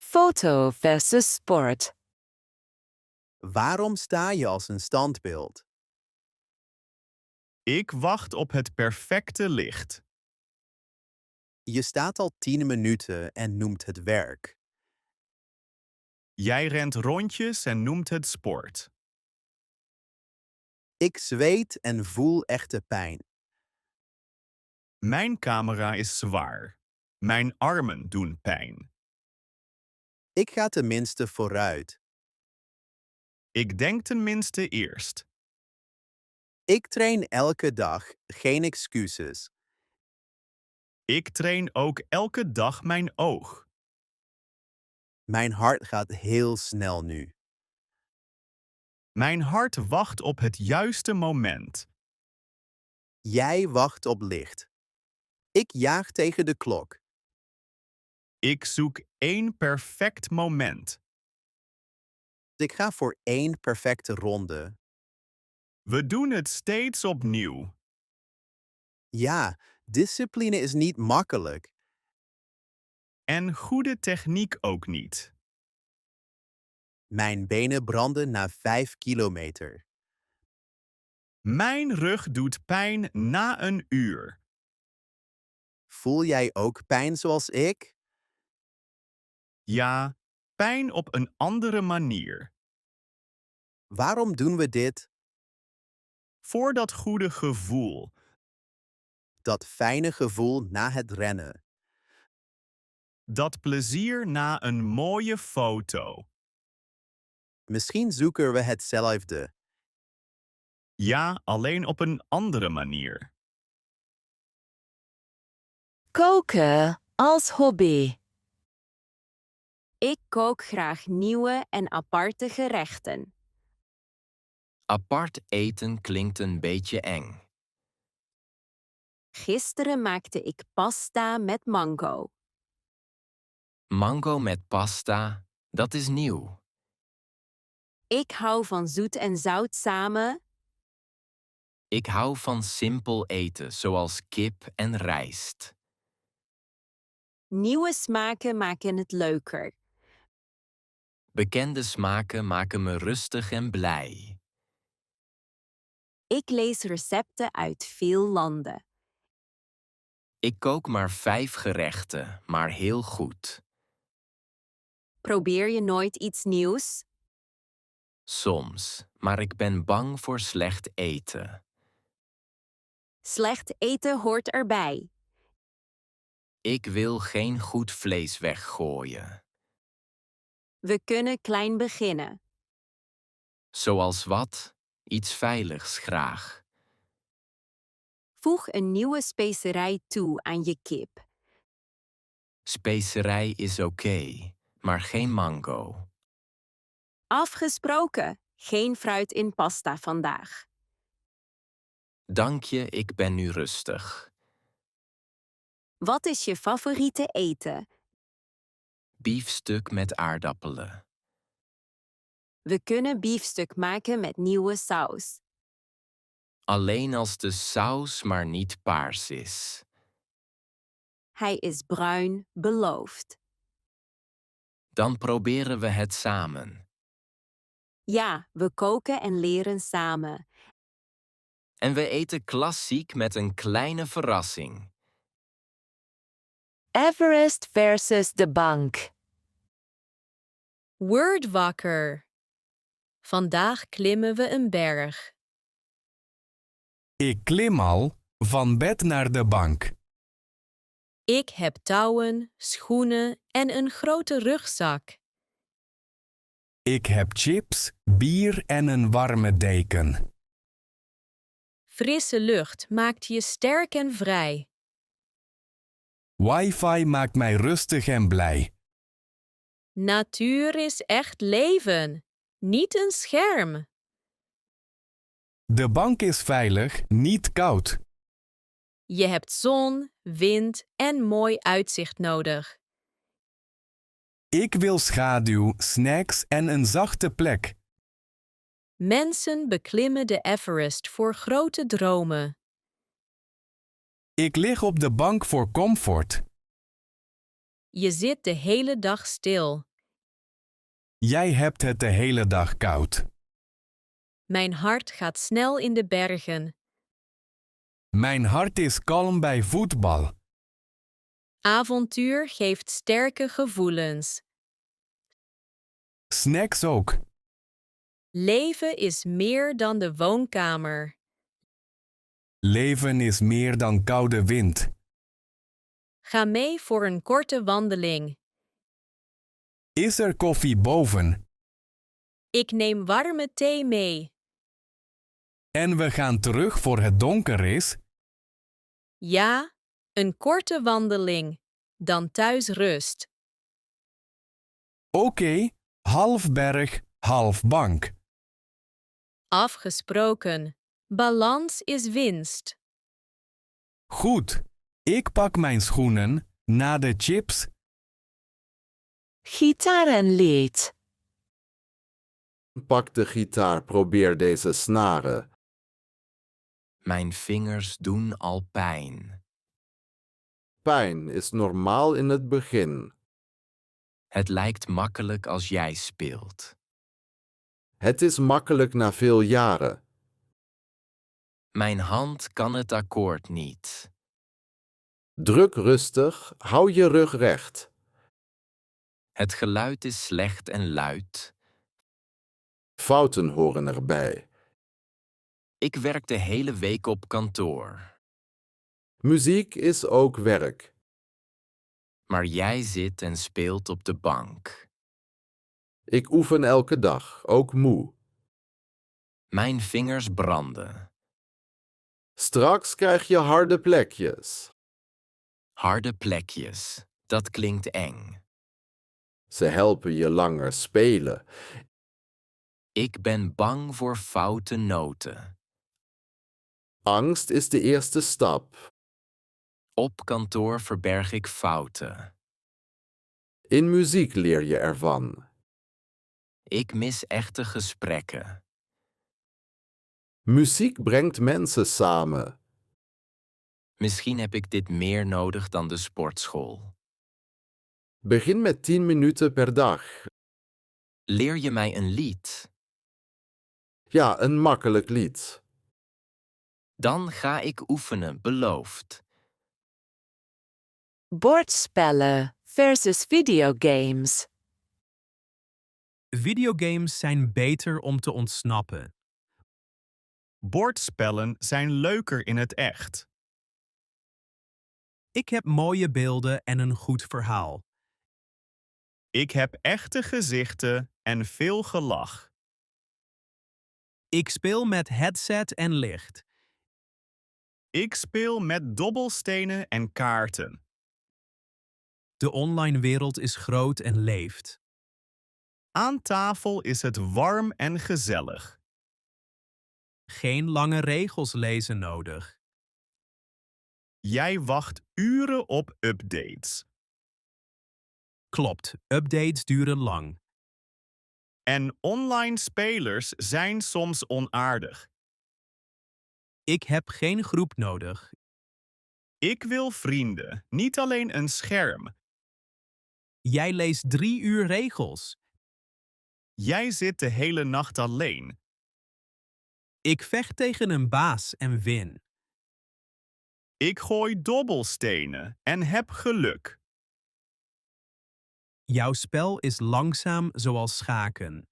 Photo versus sport. Waarom sta je als een standbeeld? Ik wacht op het perfecte licht. Je staat al 10 minuten en noemt het werk. Jij rent rondjes en noemt het sport. Ik zweet en voel echte pijn. Mijn camera is zwaar. Mijn armen doen pijn. Ik ga tenminste vooruit. Ik denk tenminste eerst. Ik train elke dag, geen excuses. Ik train ook elke dag mijn oog. Mijn hart gaat heel snel nu. Mijn hart wacht op het juiste moment. Jij wacht op licht. Ik jaag tegen de klok. Ik zoek één perfect moment. Ik ga voor 1 perfecte ronde. We doen het steeds opnieuw. Ja, discipline is niet makkelijk. En goede techniek ook niet. Mijn benen branden na 5 kilometer. Mijn rug doet pijn na een uur. Voel jij ook pijn zoals ik? Ja, pijn op een andere manier. Waarom doen we dit? Voor dat goede gevoel. Dat fijne gevoel na het rennen. Dat plezier na een mooie foto. Misschien zoeken we hetzelfde. Ja, alleen op een andere manier. Koken als hobby. Ik kook graag nieuwe en aparte gerechten. Apart eten klinkt een beetje eng. Gisteren maakte ik pasta met mango. Mango met pasta, dat is nieuw. Ik hou van zoet en zout samen. Ik hou van simpel eten, zoals kip en rijst. Nieuwe smaken maken het leuker. Bekende smaken maken me rustig en blij. Ik lees recepten uit veel landen. Ik kook maar 5 gerechten, maar heel goed. Probeer je nooit iets nieuws? Soms, maar ik ben bang voor slecht eten. Slecht eten hoort erbij. Ik wil geen goed vlees weggooien. We kunnen klein beginnen. Zoals wat? Iets veiligs graag. Voeg een nieuwe specerij toe aan je kip. Specerij is oké, maar geen mango. Afgesproken, geen fruit in pasta vandaag. Dank je, ik ben nu rustig. Wat is je favoriete eten? Biefstuk met aardappelen. We kunnen biefstuk maken met nieuwe saus. Alleen als de saus maar niet paars is. Hij is bruin, beloofd. Dan proberen we het samen. Ja, we koken en leren samen. En we eten klassiek met een kleine verrassing. Everest versus de bank. Wordwakker. Vandaag klimmen we een berg. Ik klim al, van bed naar de bank. Ik heb touwen, schoenen en een grote rugzak. Ik heb chips, bier en een warme deken. Frisse lucht maakt je sterk en vrij. Wifi maakt mij rustig en blij. Natuur is echt leven, niet een scherm. De bank is veilig, niet koud. Je hebt zon, wind en mooi uitzicht nodig. Ik wil schaduw, snacks en een zachte plek. Mensen beklimmen de Everest voor grote dromen. Ik lig op de bank voor comfort. Je zit de hele dag stil. Jij hebt het de hele dag koud. Mijn hart gaat snel in de bergen. Mijn hart is kalm bij voetbal. Avontuur geeft sterke gevoelens. Snacks ook. Leven is meer dan de woonkamer. Leven is meer dan koude wind. Ga mee voor een korte wandeling. Is er koffie boven? Ik neem warme thee mee. En we gaan terug voor het donker is? Ja, een korte wandeling. Dan thuis rust. Oké, half berg, half bank. Afgesproken. Balans is winst. Goed, ik pak mijn schoenen, na de chips. Gitaar en lied. Pak de gitaar, probeer deze snaren. Mijn vingers doen al pijn. Pijn is normaal in het begin. Het lijkt makkelijk als jij speelt. Het is makkelijk na veel jaren. Mijn hand kan het akkoord niet. Druk rustig, hou je rug recht. Het geluid is slecht en luid. Fouten horen erbij. Ik werk de hele week op kantoor. Muziek is ook werk. Maar jij zit en speelt op de bank. Ik oefen elke dag, ook moe. Mijn vingers branden. Straks krijg je harde plekjes. Harde plekjes. Dat klinkt eng. Ze helpen je langer spelen. Ik ben bang voor foute noten. Angst is de eerste stap. Op kantoor verberg ik fouten. In muziek leer je ervan. Ik mis echte gesprekken. Muziek brengt mensen samen. Misschien heb ik dit meer nodig dan de sportschool. Begin met 10 minuten per dag. Leer je mij een lied? Ja, een makkelijk lied. Dan ga ik oefenen, beloofd. Bordspellen versus videogames. Videogames zijn beter om te ontsnappen. Bordspellen zijn leuker in het echt. Ik heb mooie beelden en een goed verhaal. Ik heb echte gezichten en veel gelach. Ik speel met headset en licht. Ik speel met dobbelstenen en kaarten. De online wereld is groot en leeft. Aan tafel is het warm en gezellig. Geen lange regels lezen nodig. Jij wacht uren op updates. Klopt, updates duren lang. En online spelers zijn soms onaardig. Ik heb geen groep nodig. Ik wil vrienden, niet alleen een scherm. Jij leest 3 uur regels. Jij zit de hele nacht alleen. Ik vecht tegen een baas en win. Ik gooi dobbelstenen en heb geluk. Jouw spel is langzaam zoals schaken.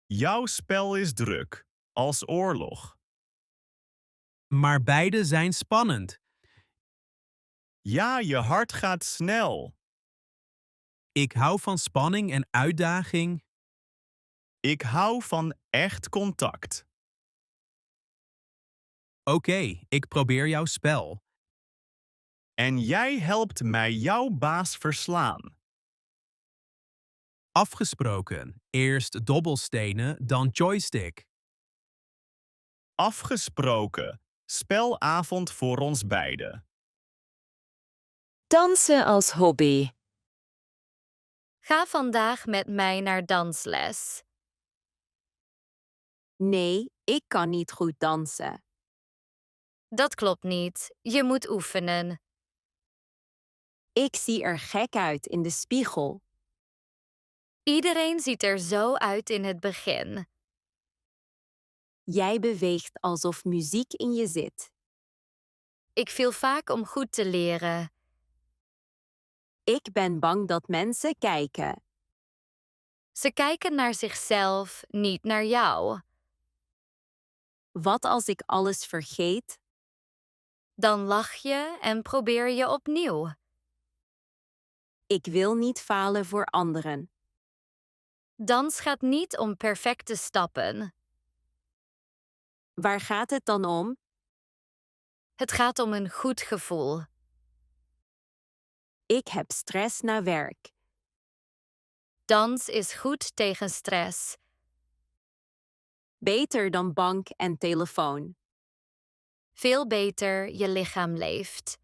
Jouw spel is druk, als oorlog. Maar beide zijn spannend. Ja, je hart gaat snel. Ik hou van spanning en uitdaging. Ik hou van echt contact. Oké, ik probeer jouw spel. En jij helpt mij jouw baas verslaan. Afgesproken. Eerst dobbelstenen, dan joystick. Afgesproken. Spelavond voor ons beiden. Dansen als hobby. Ga vandaag met mij naar dansles. Nee, ik kan niet goed dansen. Dat klopt niet. Je moet oefenen. Ik zie er gek uit in de spiegel. Iedereen ziet er zo uit in het begin. Jij beweegt alsof muziek in je zit. Ik viel vaak om goed te leren. Ik ben bang dat mensen kijken. Ze kijken naar zichzelf, niet naar jou. Wat als ik alles vergeet? Dan lach je en probeer je opnieuw. Ik wil niet falen voor anderen. Dans gaat niet om perfecte stappen. Waar gaat het dan om? Het gaat om een goed gevoel. Ik heb stress na werk. Dans is goed tegen stress. Beter dan bank en telefoon. Veel beter, je lichaam leeft.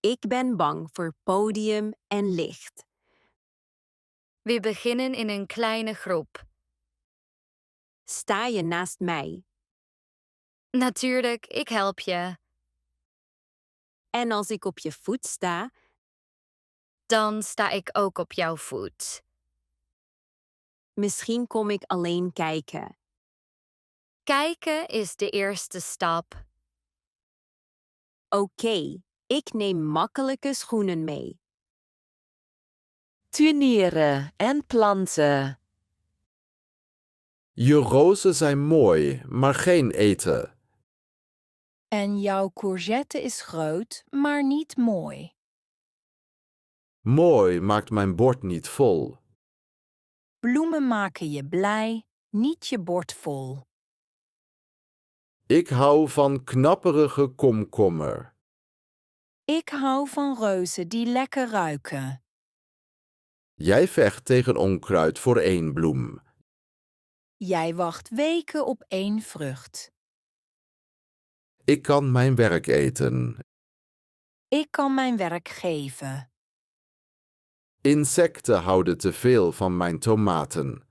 Ik ben bang voor podium en licht. We beginnen in een kleine groep. Sta je naast mij? Natuurlijk, ik help je. En als ik op je voet sta, Dan sta ik ook op jouw voet. misschien kom ik alleen kijken. Kijken is de eerste stap. Oké, ik neem makkelijke schoenen mee. Tuinieren en planten. Je rozen zijn mooi, maar geen eten. En jouw courgette is groot, maar niet mooi. Mooi maakt mijn bord niet vol. Bloemen maken je blij, niet je bord vol. Ik hou van knapperige komkommer. Ik hou van reuzen die lekker ruiken. Jij vecht tegen onkruid voor 1 bloem. Jij wacht weken op 1 vrucht. Ik kan mijn werk eten. Ik kan mijn werk geven. Insecten houden te veel van mijn tomaten.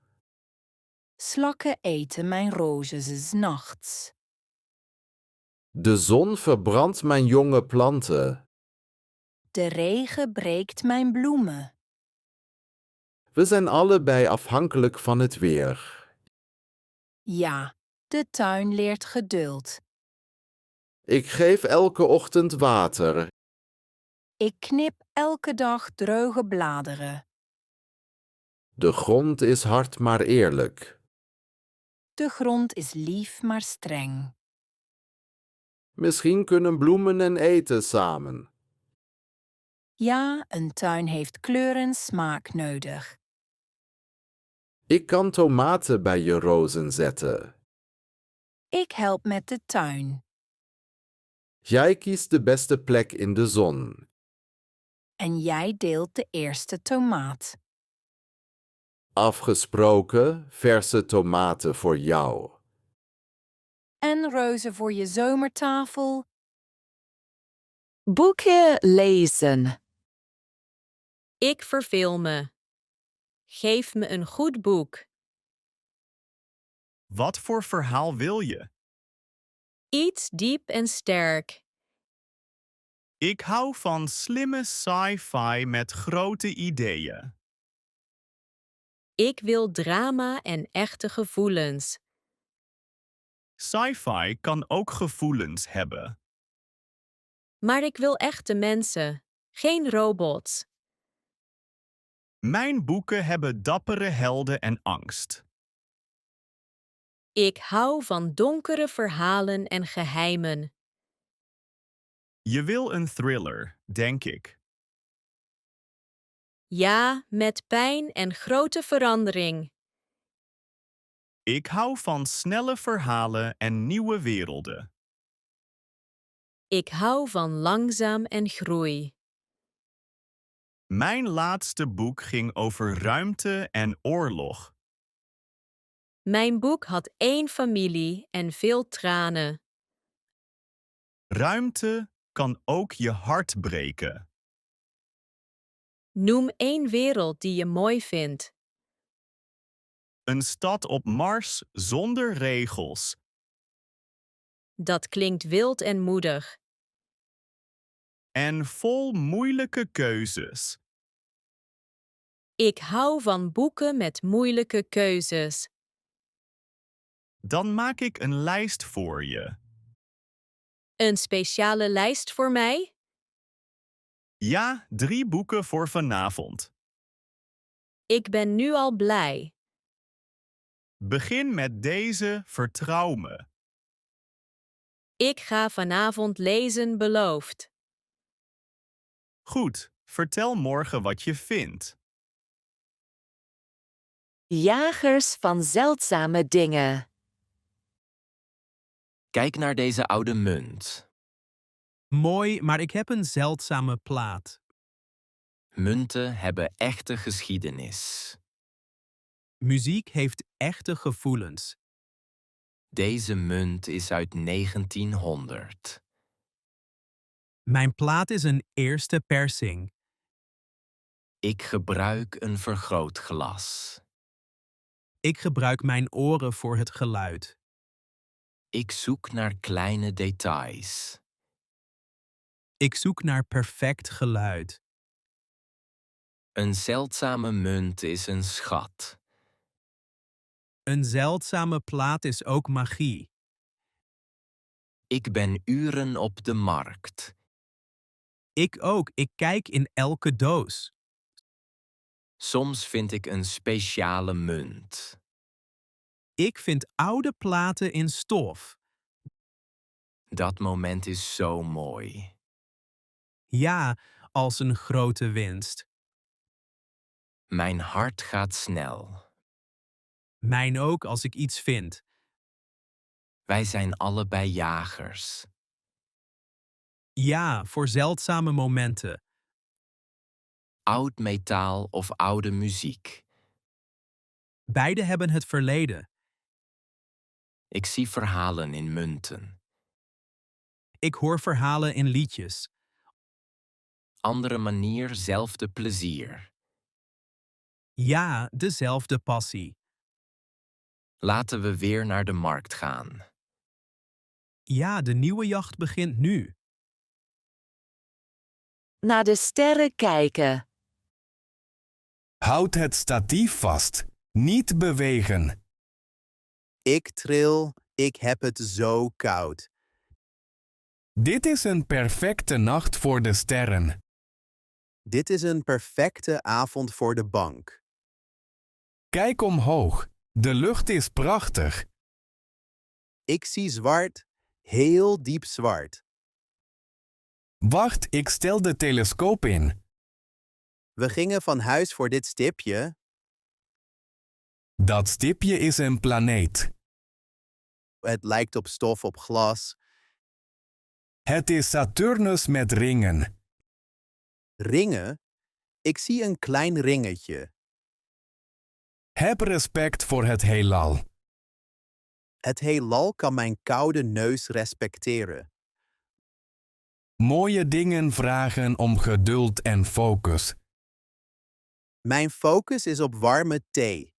Slakken eten mijn rozen 's nachts. De zon verbrandt mijn jonge planten. De regen breekt mijn bloemen. We zijn allebei afhankelijk van het weer. Ja, de tuin leert geduld. Ik geef elke ochtend water. Ik knip elke dag droge bladeren. De grond is hard maar eerlijk. De grond is lief maar streng. Misschien kunnen bloemen en eten samen. Ja, een tuin heeft kleur en smaak nodig. Ik kan tomaten bij je rozen zetten. Ik help met de tuin. Jij kiest de beste plek in de zon. En jij deelt de eerste tomaat. Afgesproken, verse tomaten voor jou. En reuzen voor je zomertafel. Boeken lezen. Ik verveel me. Geef me een goed boek. Wat voor verhaal wil je? Iets diep en sterk. Ik hou van slimme sci-fi met grote ideeën. Ik wil drama en echte gevoelens. Sci-fi kan ook gevoelens hebben. Maar ik wil echte mensen, geen robots. Mijn boeken hebben dappere helden en angst. Ik hou van donkere verhalen en geheimen. Je wil een thriller, denk ik. Ja, met pijn en grote verandering. Ik hou van snelle verhalen en nieuwe werelden. Ik hou van langzaam en groei. Mijn laatste boek ging over ruimte en oorlog. Mijn boek had 1 familie en veel tranen. Ruimte kan ook je hart breken. Noem 1 wereld die je mooi vindt. Een stad op Mars zonder regels. Dat klinkt wild en moedig. En vol moeilijke keuzes. Ik hou van boeken met moeilijke keuzes. Dan maak ik een lijst voor je. Een speciale lijst voor mij? Ja, 3 boeken voor vanavond. Ik ben nu al blij. Begin met deze Vertrouw me. Ik ga vanavond lezen, beloofd. Goed, vertel morgen wat je vindt. Jagers van zeldzame dingen. Kijk naar deze oude munt. Mooi, maar ik heb een zeldzame plaat. Munten hebben echte geschiedenis. Muziek heeft echte gevoelens. Deze munt is uit 1900. Mijn plaat is een eerste persing. Ik gebruik een vergrootglas. Ik gebruik mijn oren voor het geluid. Ik zoek naar kleine details. Ik zoek naar perfect geluid. Een zeldzame munt is een schat. Een zeldzame plaat is ook magie. Ik ben uren op de markt. Ik ook, ik kijk in elke doos. Soms vind ik een speciale munt. Ik vind oude platen in stof. Dat moment is zo mooi. Ja, als een grote winst. Mijn hart gaat snel. Mijn ook als ik iets vind. Wij zijn allebei jagers. Ja, voor zeldzame momenten. Oud metaal of oude muziek. Beide hebben het verleden. Ik zie verhalen in munten. Ik hoor verhalen in liedjes. Andere manier, zelfde plezier. Ja, dezelfde passie. Laten we weer naar de markt gaan. Ja, de nieuwe jacht begint nu. Naar de sterren kijken. Houd het statief vast. Niet bewegen. Ik tril, ik heb het zo koud. Dit is een perfecte nacht voor de sterren. Dit is een perfecte avond voor de bank. Kijk omhoog. De lucht is prachtig. Ik zie zwart, heel diep zwart. Wacht, ik stel de telescoop in. We gingen van huis voor dit stipje. Dat stipje is een planeet. Het lijkt op stof op glas. Het is Saturnus met ringen. Ringen? Ik zie een klein ringetje. Heb respect voor het heelal. Het heelal kan mijn koude neus respecteren. Mooie dingen vragen om geduld en focus. Mijn focus is op warme thee.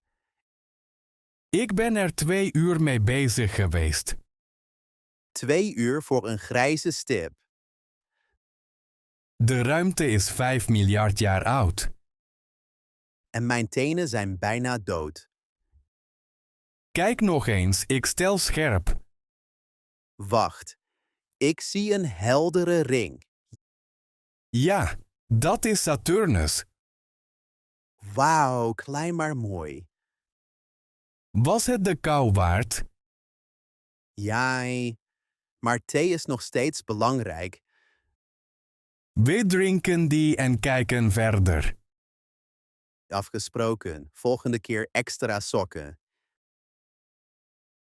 Ik ben er 2 uur mee bezig geweest. 2 uur voor een grijze stip. De ruimte is 5 miljard jaar oud. En mijn tenen zijn bijna dood. Kijk nog eens, ik stel scherp. Wacht, ik zie een heldere ring. Ja, dat is Saturnus. Wauw, klein maar mooi. Was het de kou waard? Jai, maar thee is nog steeds belangrijk. We drinken die en kijken verder. Afgesproken, volgende keer extra sokken.